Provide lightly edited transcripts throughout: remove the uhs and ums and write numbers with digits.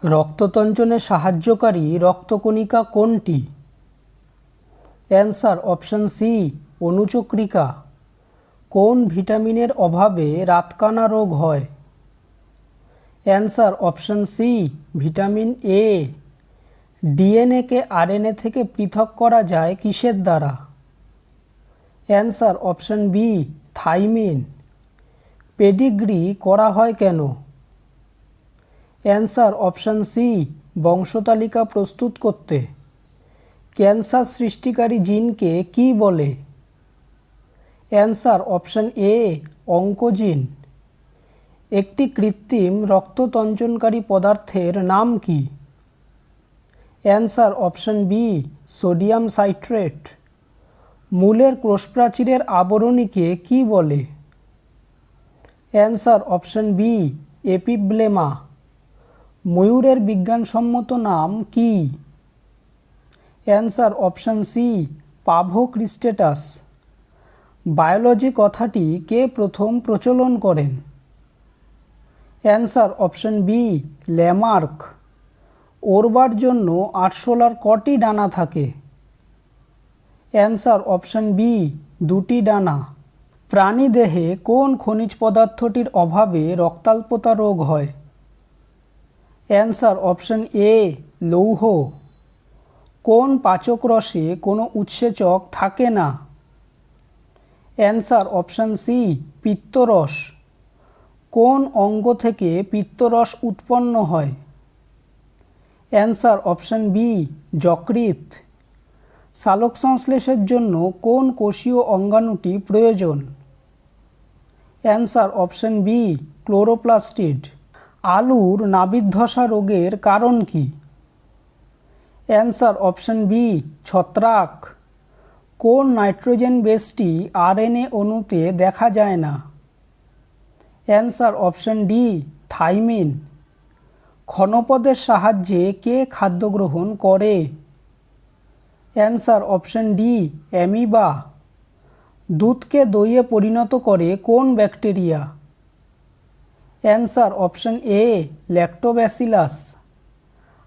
রক্ততঞ্চনে সাহায্যকারী রক্তকণিকা কোনটি? অ্যান্সার অপশন সি অনুচক্রিকা। কোন ভিটামিনের অভাবে রাতকানা রোগ হয়? Answer option C vitamin A. ডিএনএকে আরএনএ থেকে পৃথক করা যায় কিসের দ্বারা? Answer option B thymine. Pedigree করা হয় কেন? অ্যান্সার অপশন সি বংশতালিকা প্রস্তুত করতে। ক্যান্সার সৃষ্টিকারী জিনকে কি বলে? Answer option A oncogene. একটি কৃত্রিম রক্ততঞ্চনকারী পদার্থের নাম কি? Answer option B sodium citrate. মূলের কোষপ্রাচীরের আবরণীকে কি বলে? Answer option B epiblema. ময়ূরের বিজ্ঞানসম্মত নাম কি? Answer option C Pavo cristatus. Biology কথাটি কে প্রথম প্রচলন করেন? Answer option B Lamarck. ওড়বার জন্য আরশোলার কটি ডানা থাকে? অ্যান্সার অপশন বি দুটি ডানা। প্রাণীদেহে কোন খনিজ পদার্থটির অভাবে রক্তাল্পতা রোগ হয়? অ্যান্সার অপশন এ লৌহ। কোন পাচক রসে কোনো উৎসেচক থাকে না? অ্যান্সার অপশন সি পিত্তরস। কোন অঙ্গ থেকে পিত্তরস উৎপন্ন হয়? অ্যান্সার অপশন বি যকৃৎ। সালোকসংশ্লেষের জন্য কোন কোষীয় অঙ্গাণুটি প্রয়োজন? Answer option B chloroplastid. আলুর নাভিধ্বসা রোগের কারণ কি? অ্যান্সার অপশন বি ছত্রাক। কোন নাইট্রোজেন বেসটি আরএনএ অণুতে দেখা যায় না? Answer option D thymine. ক্ষণপদের সাহায্যে কে খাদ্য গ্রহণ করে? Answer option D amoeba. দুধকে দইয়ে পরিণত করে কোন bacteria? Answer option A lactobacillus.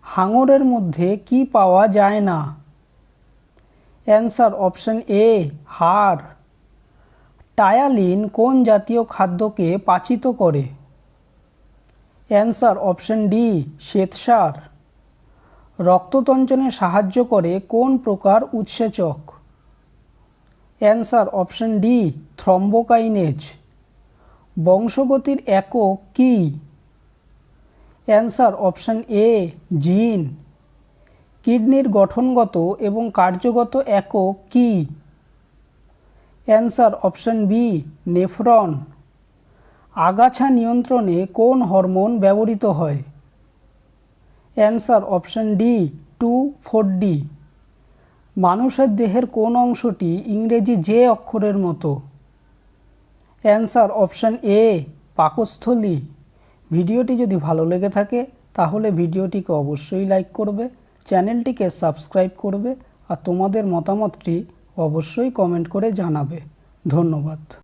হাঙরের মধ্যে কি পাওয়া যায় না? অ্যান্সার অপশন এ হাড়। টায়ালিন কোন জাতীয় খাদ্যকে পাচিত করে? অ্যান্সার অপশন ডি শ্বেতসার। রক্ততঞ্চনে সাহায্য করে কোন প্রকার উৎসেচক? Answer option D thrombokinase. বংশগতির একক কি? অ্যান্সার অপশন এ জিন। কিডনির গঠনগত এবং কার্যগত একক কি? Answer option B nephron. আগাছা নিয়ন্ত্রণে কোন হরমোন ব্যবহৃত হয়? Answer option D 2,4-D। মানুষের দেহের কোন অংশটি ইংরেজি জে অক্ষরের মতো? অ্যান্সার অপশন এ পাকস্থলী। ভিডিওটি যদি ভালো লেগে থাকে তাহলে ভিডিওটিকে অবশ্যই লাইক করবে, চ্যানেলটিকে সাবস্ক্রাইব করবে আর তোমাদের মতামতটি অবশ্যই কমেন্ট করে জানাবে। ধন্যবাদ।